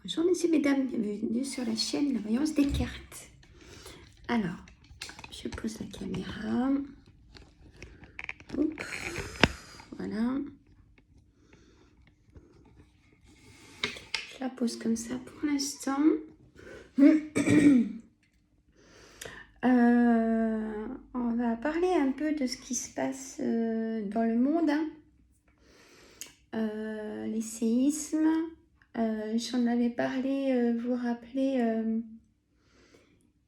Bonjour messieurs, mesdames, bienvenue sur la chaîne La Voyance des cartes. Alors, je pose la caméra. Oups, voilà. Je la pose comme ça pour l'instant. On va parler un peu de ce qui se passe dans le monde. Les séismes. J'en avais parlé, vous vous rappelez,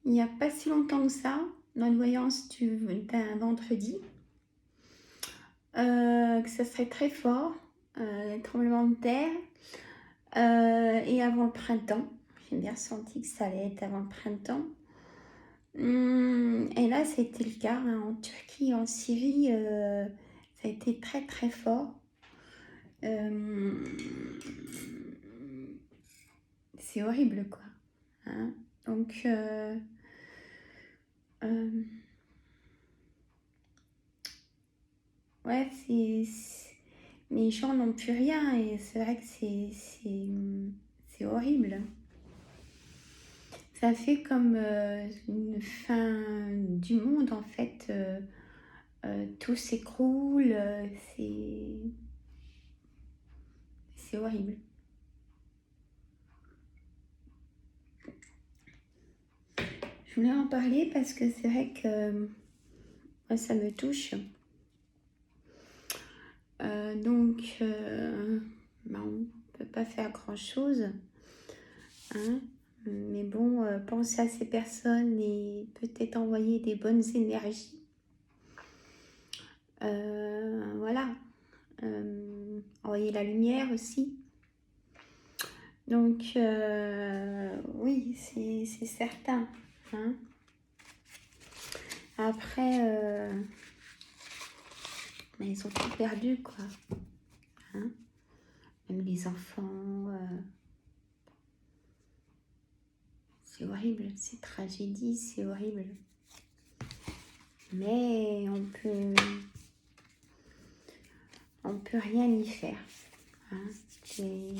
il n'y a pas si longtemps que ça, dans une voyance d'un vendredi, que ça serait très fort, tremblement de terre, et avant le printemps. J'ai bien senti que ça allait être avant le printemps. Et là, c'était le cas, hein, en Turquie, en Syrie, ça a été très très fort. C'est horrible, quoi. Hein. Donc, ouais, les gens n'ont plus rien et c'est vrai que c'est horrible. Ça fait comme une fin du monde, en fait. Tout s'écroule, c'est horrible. Je voulais en parler parce que c'est vrai que moi, ça me touche. Donc, on ne peut pas faire grand-chose. Hein, mais bon, pensez à ces personnes et peut-être envoyer des bonnes énergies. Voilà. Envoyer la lumière aussi. Donc, oui, c'est certain. Hein. Après, mais ils ont tout perdu, quoi. Hein. Même les enfants. C'est horrible, c'est tragédie, c'est horrible. Mais on peut rien y faire. Hein. Et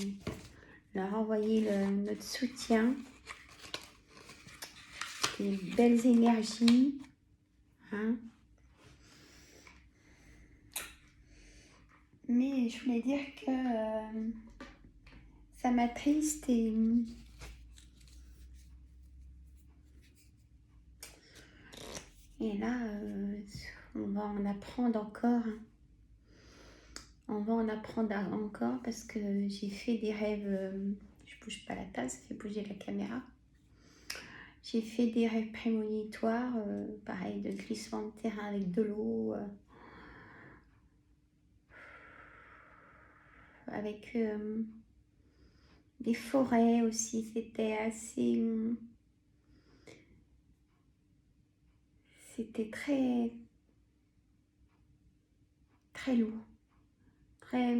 leur envoyer notre soutien, des belles énergies. Hein. Mais je voulais dire que ça m'attriste et là, on va en apprendre encore. Hein. On va en apprendre encore parce que j'ai fait des rêves. Je bouge pas la table, ça fait bouger la caméra. J'ai fait des rêves prémonitoires, pareil, de glissement de terrain avec de l'eau, avec des forêts aussi. C'était assez... C'était très, très lourd, très,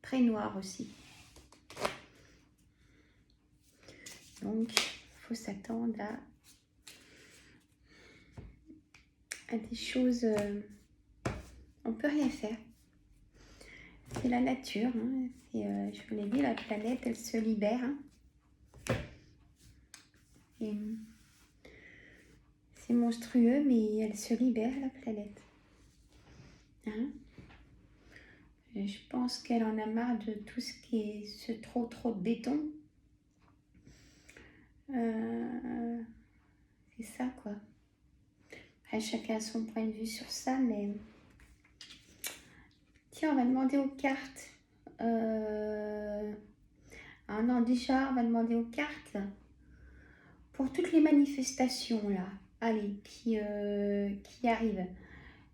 très noir aussi. Donc, il faut s'attendre à des choses... on ne peut rien faire. C'est la nature. Hein. Je vous l'ai dit, la planète, elle se libère. Hein. Et c'est monstrueux, mais elle se libère, la planète. Hein. Je pense qu'elle en a marre de tout ce qui est trop de béton. C'est ça, quoi. Après, chacun a son point de vue sur ça, mais... Tiens, on va demander aux cartes. Ah non, déjà, on va demander aux cartes pour toutes les manifestations, là. Allez, qui arrivent.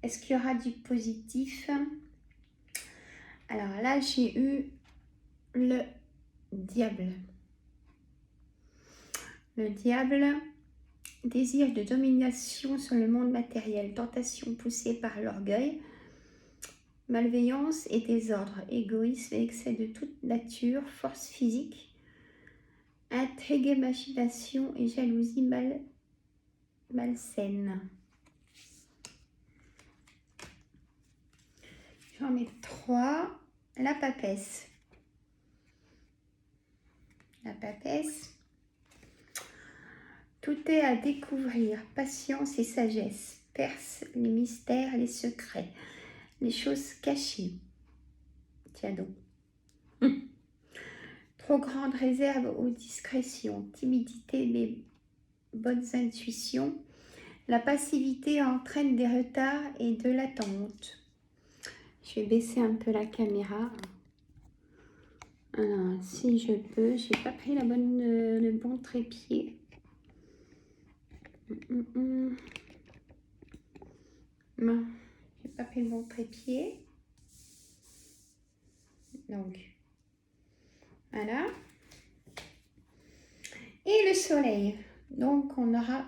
Est-ce qu'il y aura du positif? Alors là, j'ai eu le diable. Le diable, désir de domination sur le monde matériel, tentation poussée par l'orgueil, malveillance et désordre, égoïsme et excès de toute nature, force physique, intrigue, machination et jalousie malsaine. J'en mets 3. La papesse. la papesse. Tout est à découvrir, patience et sagesse. Perce les mystères, les secrets, les choses cachées. Tiens donc. Trop grande réserve ou discrétion, timidité mais bonnes intuitions. La passivité entraîne des retards et de l'attente. Je vais baisser un peu la caméra. Alors, si je peux, j'ai pas pris le bon trépied. Non, j'ai pas pris le bon trépied. Donc, voilà. Et le soleil. Donc, on aura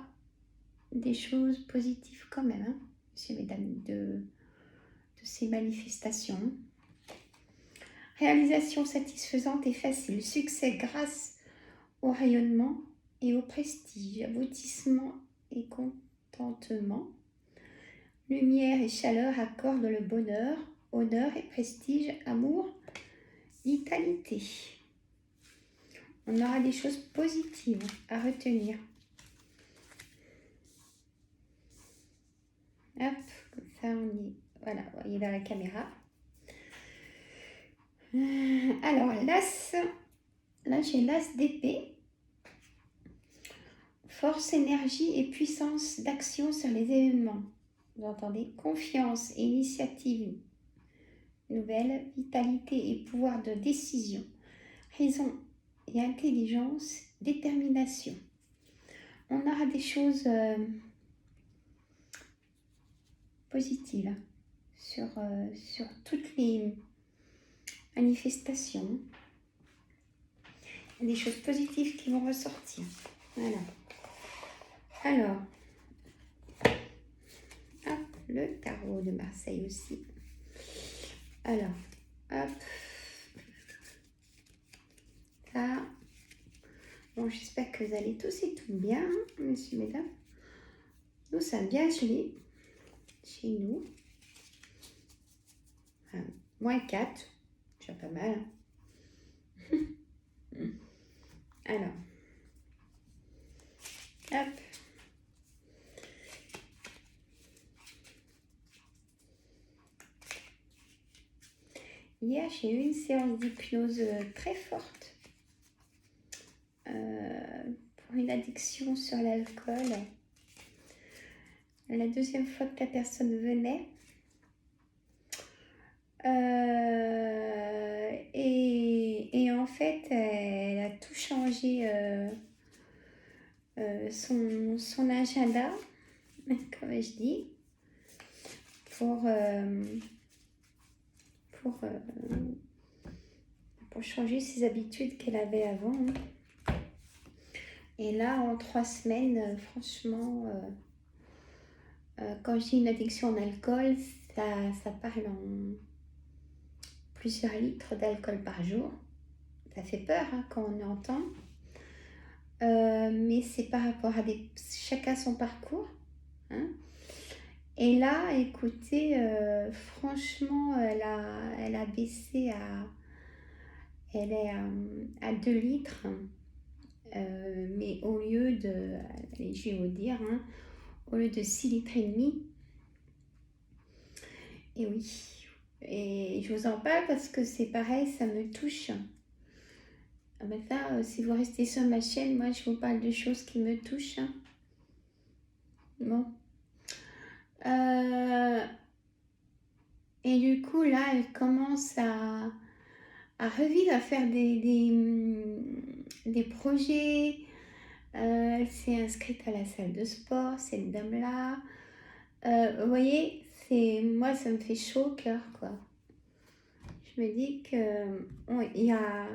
des choses positives quand même, hein, monsieur, mesdames, de ces manifestations. Réalisation satisfaisante et facile. Succès grâce au rayonnement et au prestige. Aboutissement et contentement. Lumière et chaleur accordent le bonheur, honneur et prestige, amour, vitalité. On aura des choses positives à retenir. Hop, comme ça on y... Voilà, vous voyez dans la caméra. Alors, l'as, là j'ai l'as d'épée. Force, énergie et puissance d'action sur les événements. Vous entendez? Confiance et initiative nouvelle, vitalité et pouvoir de décision, raison et intelligence, détermination. On aura des choses positives sur toutes les manifestations. Il y a des choses positives qui vont ressortir. Voilà. Alors, hop, le tarot de Marseille aussi. Alors, hop. Ça. Bon, j'espère que vous allez tous et toutes bien, hein, messieurs, mesdames. Nous sommes bien gelés chez nous. Enfin, -4, c'est pas mal. Hein. Alors, hop. Hier, j'ai eu une séance d'hypnose très forte pour une addiction sur l'alcool. La deuxième fois que la personne venait. Et en fait, elle a tout changé son agenda, comme je dis, pour changer ses habitudes qu'elle avait avant. Et là, en 3 semaines, franchement, quand je dis une addiction en alcool, ça parle en plusieurs litres d'alcool par jour. Ça fait peur hein, quand on entend. Mais c'est par rapport à chacun son parcours. Hein. Et là, écoutez, franchement, elle a baissé elle est à 2 litres. Mais au lieu de, allez, je vais vous dire, hein, au lieu de 6 litres et demi. Et oui. Et je vous en parle parce que c'est pareil, ça me touche. Maintenant, si vous restez sur ma chaîne, moi je vous parle de choses qui me touchent. Hein. Bon. Et du coup, là, elle commence à revivre, à faire des projets. Elle s'est inscrite à la salle de sport, cette dame-là. Vous voyez, moi, ça me fait chaud au cœur, quoi. Je me dis que il y a...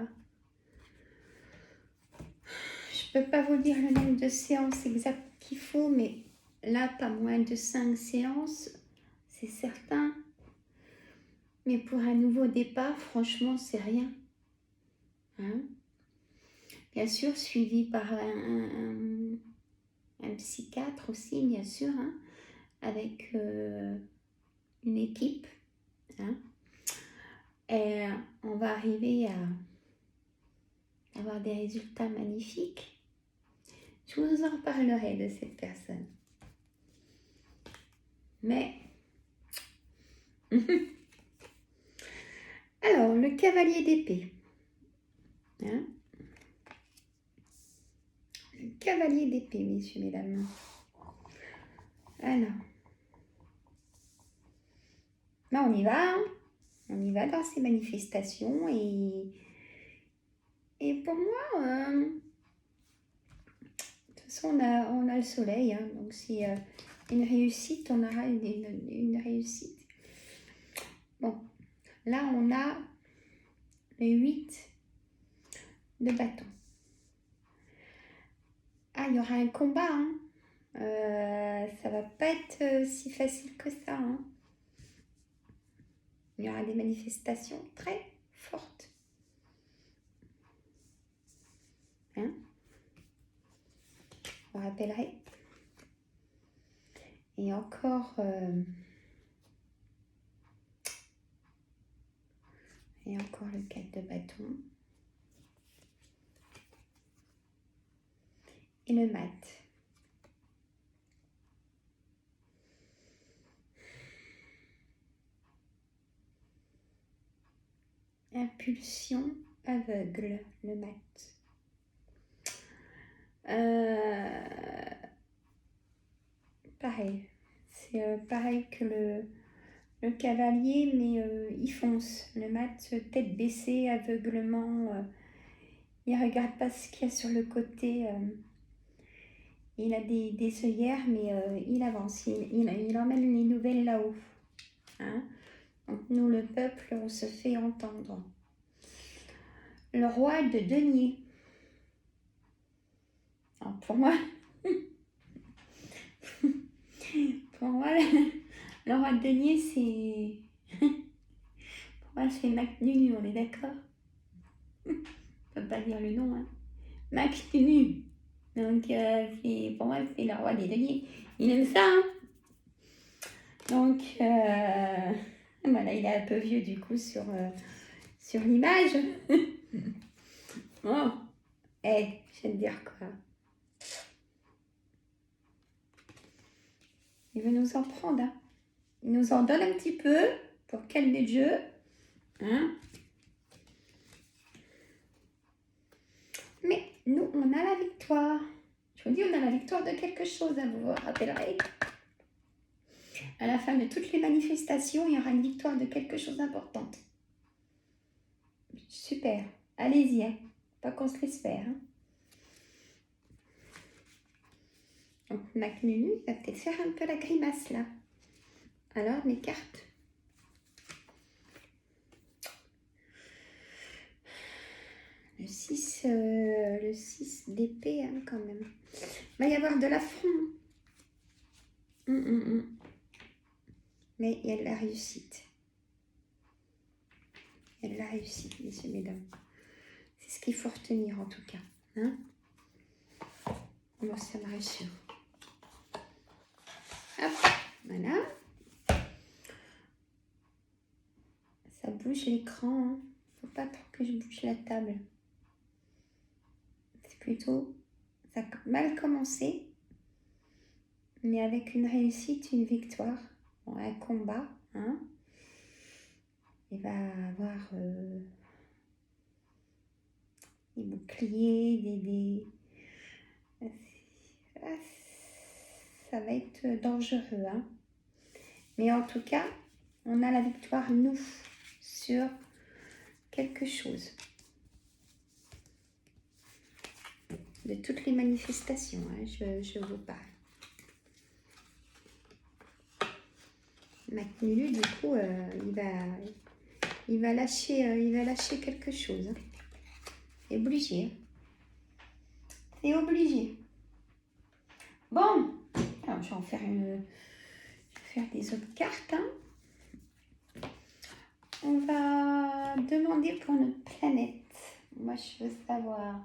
Je peux pas vous dire le nombre de séances exactes qu'il faut, mais là, pas moins de 5 séances, c'est certain. Mais pour un nouveau départ, franchement, c'est rien. Hein? Bien sûr, suivi par un psychiatre aussi, bien sûr, hein, avec une équipe. Hein? Et on va arriver avoir des résultats magnifiques. Je vous en parlerai de cette personne. Mais, alors, le cavalier d'épée. Hein? Le cavalier d'épée, messieurs, mesdames. Alors, là, on y va. Hein? On y va dans ces manifestations. Et pour moi, de toute façon, on a le soleil. Hein? Donc, c'est une réussite. On aura une réussite. Bon, là, on a le 8 de bâton. Ah, il y aura un combat. Hein? Ça va pas être si facile que ça. Hein? Il y aura des manifestations très fortes. Hein? Vous rappellerez. Et encore, le 4 de bâton. Et le mat. Impulsion aveugle, le mat. Pareil. C'est pareil que le cavalier, mais il fonce. Le mat, tête baissée, aveuglement. Il ne regarde pas ce qu'il y a sur le côté. Il a des œillères, mais il avance. Il emmène les nouvelles là-haut. Hein? Donc nous, le peuple, on se fait entendre. Le roi de denier. Alors pour moi, le roi de denier, c'est... Pour moi, c'est Mac Nunu, on est d'accord? Je ne peux pas dire le nom. Hein. Mac Nunu. Donc, pour moi, c'est le roi des deniers. Il aime ça. Hein. Donc, voilà, il est un peu vieux du coup sur l'image. Bon, hey, je vais te dire quoi. Il veut nous en prendre. Hein. Il nous en donne un petit peu pour calmer le jeu. Hein. Mais nous, on a la victoire. Je vous dis, on a la victoire de quelque chose, hein, vous vous rappellerez. À la fin de toutes les manifestations, il y aura une victoire de quelque chose d'importante. Super. Allez-y. Hein. Pas qu'on se laisse faire. Hein. Donc, Mac Nunu va peut-être faire un peu la grimace là. Alors, mes cartes. Le 6 d'épée, hein, quand même. Il va y avoir de l'affront. Mais il y a de la réussite. Il y a de la réussite, messieurs, mesdames. C'est ce qu'il faut retenir, en tout cas. Hein? Bon, ça me rassure. Hop, voilà. Ça bouge l'écran. Hein. Faut pas trop que je bouge la table. C'est plutôt... Ça a mal commencé. Mais avec une réussite, une victoire. Bon, un combat. Hein. Il va avoir des boucliers, ça va être dangereux. Hein. Mais en tout cas, on a la victoire, nous, sur quelque chose. De toutes les manifestations, hein, je vous parle. Mac Nulu, du coup, il va lâcher quelque chose. Hein. C'est obligé. C'est obligé. Bon, alors je vais en faire des autres cartes. Hein. On va demander pour notre planète. Moi, je veux savoir.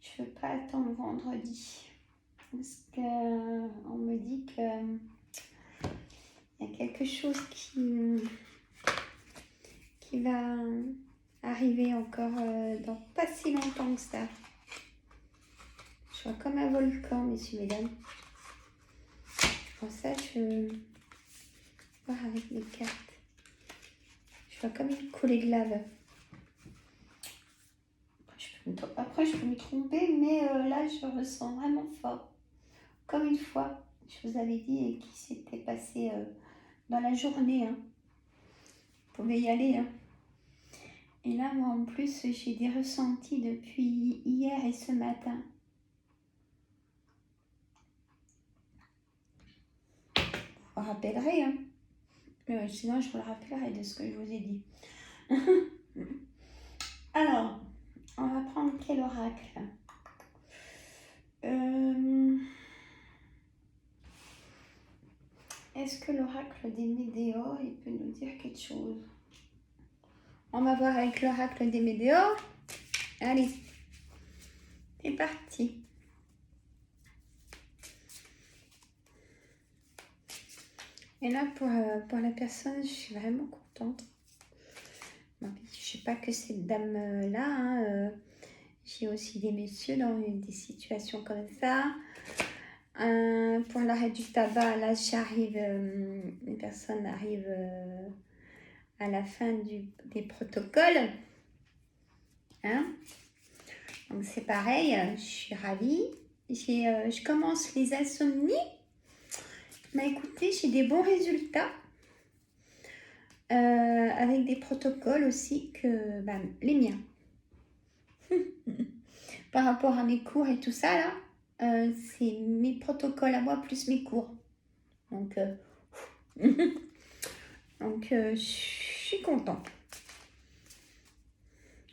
Je ne veux pas attendre vendredi. Parce qu'on me dit que il y a quelque chose qui va arriver encore dans pas si longtemps que ça. Je vois comme un volcan, messieurs, mesdames. Pour ça, je vais voir avec mes cartes. Je vois comme une coulée de lave. Après, je peux me tromper, mais là, je ressens vraiment fort. Comme une fois, je vous avais dit, qui s'était passé dans la journée. Hein. Vous pouvez y aller. Hein. Et là, moi, en plus, j'ai des ressentis depuis hier et ce matin. Vous vous rappellerez, hein. Sinon, je vous le rappellerai de ce que je vous ai dit. Alors, on va prendre quel oracle? Est-ce que l'oracle des Médéors, il peut nous dire quelque chose? On va voir avec l'oracle des Médéors. Allez, c'est parti. Et là, pour la personne, je suis vraiment contente. Bon, je ne sais pas que cette dame-là. Hein, j'ai aussi des messieurs dans des situations comme ça. Pour l'arrêt du tabac, là, j'arrive, les personnes arrivent à la fin des protocoles. Hein? Donc, c'est pareil, je suis ravie. Je commence les insomnies. Mais écoutez, j'ai des bons résultats. Avec des protocoles aussi que les miens. Par rapport à mes cours et tout ça, là, c'est mes protocoles à moi plus mes cours. Donc, je suis contente.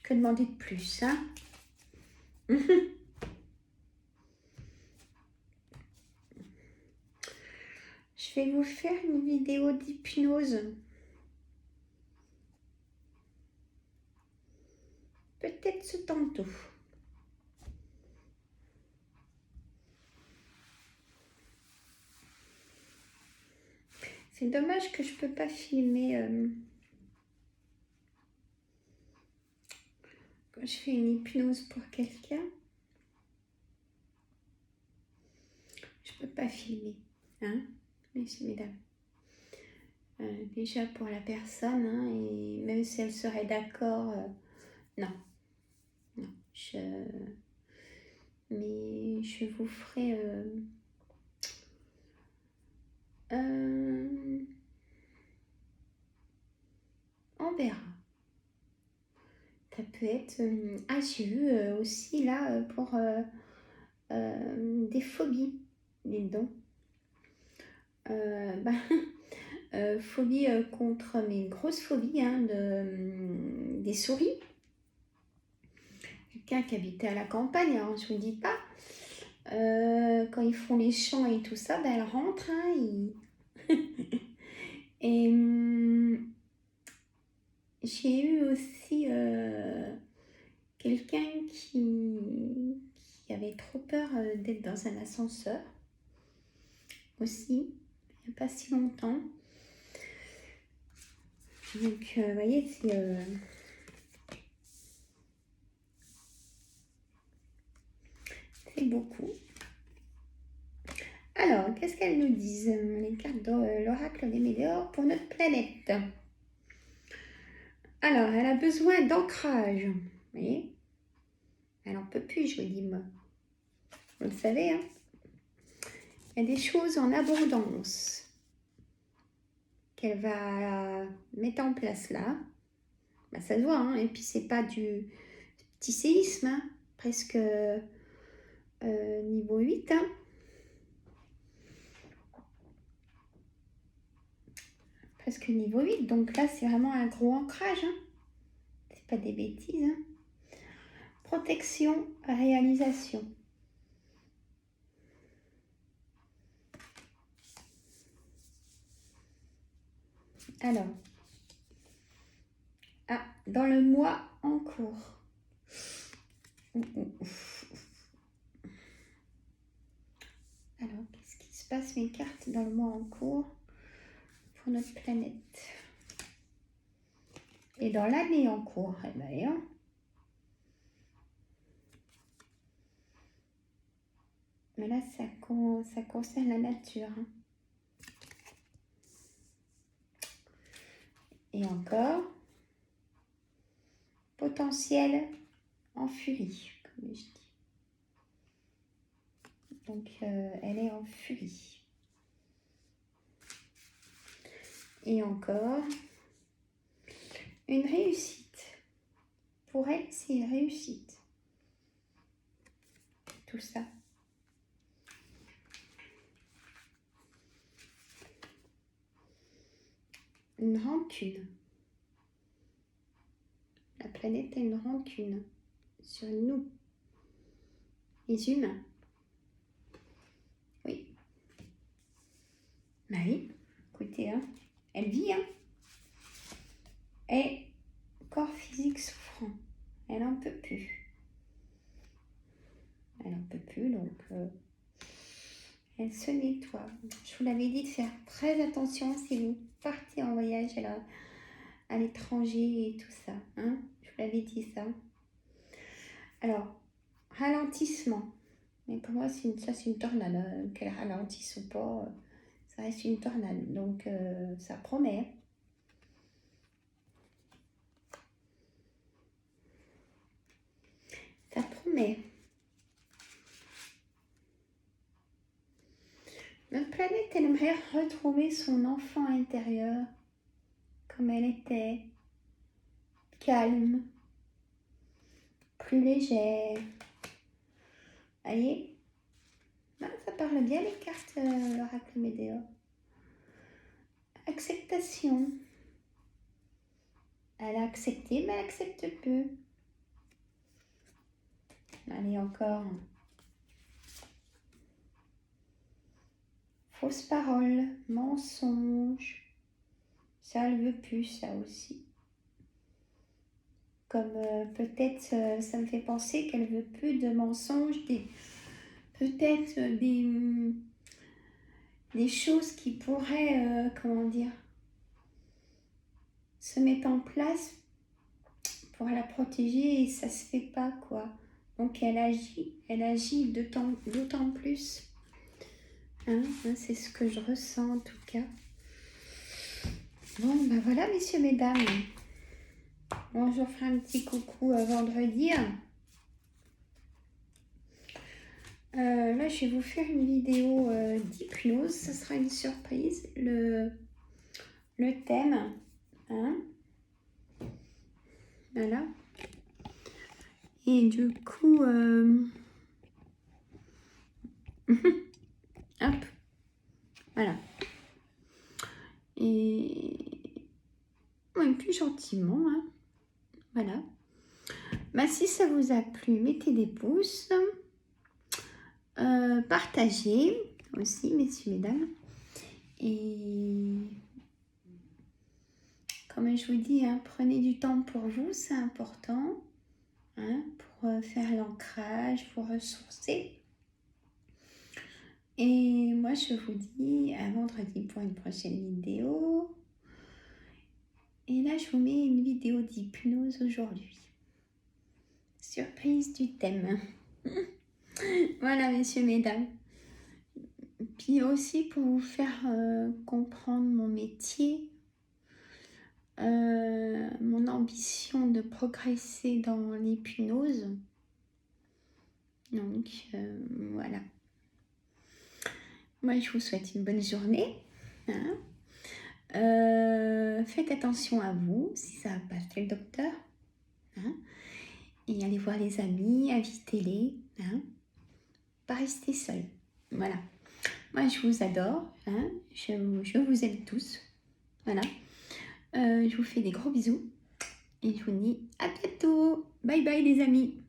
Que demander de plus, hein? Je vais vous faire une vidéo d'hypnose. Peut-être ce tantôt. C'est dommage que je ne peux pas filmer quand je fais une hypnose pour quelqu'un. Je ne peux pas filmer, hein, messieurs, mesdames. Déjà pour la personne, hein, et même si elle serait d'accord, non. Mais je vous ferai on verra. Ça peut être j'ai vu aussi là pour des phobies, des dons. Phobie contre mes grosses phobies, hein, des souris. Quelqu'un qui habitait à la campagne, hein, je vous dis pas. Quand ils font les champs et tout ça, elle rentre. Hein, et j'ai eu aussi quelqu'un qui avait trop peur d'être dans un ascenseur. Aussi, il n'y a pas si longtemps. Donc, vous voyez, c'est beaucoup. Alors, qu'est-ce qu'elles nous disent, les cartes de l'oracle des Médéors pour notre planète? Alors, elle a besoin d'ancrage. Vous voyez? Elle n'en peut plus, je vous dis, moi. Vous le savez, hein? Il y a des choses en abondance qu'elle va mettre en place là. Ça se voit, hein? Et puis c'est pas du petit séisme, hein? Presque niveau 8. Hein? Presque niveau 8. Donc là, c'est vraiment un gros ancrage. Hein? C'est pas des bêtises. Hein? Protection, réalisation. Alors, dans le mois en cours. Alors, qu'est-ce qui se passe, mes cartes, dans le mois en cours pour notre planète? Et dans l'année en cours, eh ben, hein, mais là, ça concerne la nature. Hein. Et encore, potentiel en furie, comme je dis. Donc, elle est en furie. Et encore, une réussite. Pour elle, c'est une réussite. Tout ça. Une rancune. La planète a une rancune sur nous, les humains. Oui. Bah oui, écoutez, hein, elle vit, hein. Et corps physique souffrant. Elle n'en peut plus. Elle n'en peut plus, donc elle se nettoie. Je vous l'avais dit de faire très attention si vous partez en voyage à l'étranger et tout ça. Hein, je vous l'avais dit ça. Alors, ralentissement. Mais pour moi, ça c'est une tornade. Hein. Qu'elle ralentisse ou pas, ça reste une tornade. Donc, ça promet. Ça promet. Notre planète, elle aimerait retrouver son enfant intérieur comme elle était, calme, plus légère. Vous voyez, ça parle bien les cartes l'oracle Médéor. Acceptation. Elle a accepté, mais elle accepte peu. Allez, encore. Fausse parole, mensonge. Ça, elle veut plus, ça aussi. Comme peut-être, ça me fait penser qu'elle veut plus de mensonges, peut-être des choses qui pourraient, comment dire, se mettre en place pour la protéger et ça se fait pas, quoi. Donc elle agit d'autant plus. Hein, c'est ce que je ressens en tout cas. Bon, ben voilà, messieurs, mesdames. Bon, je vous ferai un petit coucou vendredi. Là, je vais vous faire une vidéo d'hypnose. Ça sera une surprise. Le thème. Hein, voilà. Et du coup, hop, voilà. Et ouais, plus gentiment, hein. Voilà. Bah, si ça vous a plu, mettez des pouces. Partagez aussi, messieurs, mesdames. Et comme je vous dis, hein, prenez du temps pour vous, c'est important. Hein, pour faire l'ancrage, pour ressourcer. Et moi, je vous dis à vendredi pour une prochaine vidéo. Et là, je vous mets une vidéo d'hypnose aujourd'hui. Surprise du thème. Voilà, messieurs, mesdames. Puis aussi pour vous faire comprendre mon métier, mon ambition de progresser dans l'hypnose. Donc, voilà. Moi, je vous souhaite une bonne journée. Hein. Faites attention à vous, si ça va pas chez le docteur. Hein. Et allez voir les amis, invitez-les. Hein. Pas rester seul. Voilà. Moi, je vous adore. Hein. Je vous aime tous. Voilà. Je vous fais des gros bisous. Et je vous dis à bientôt. Bye bye les amis.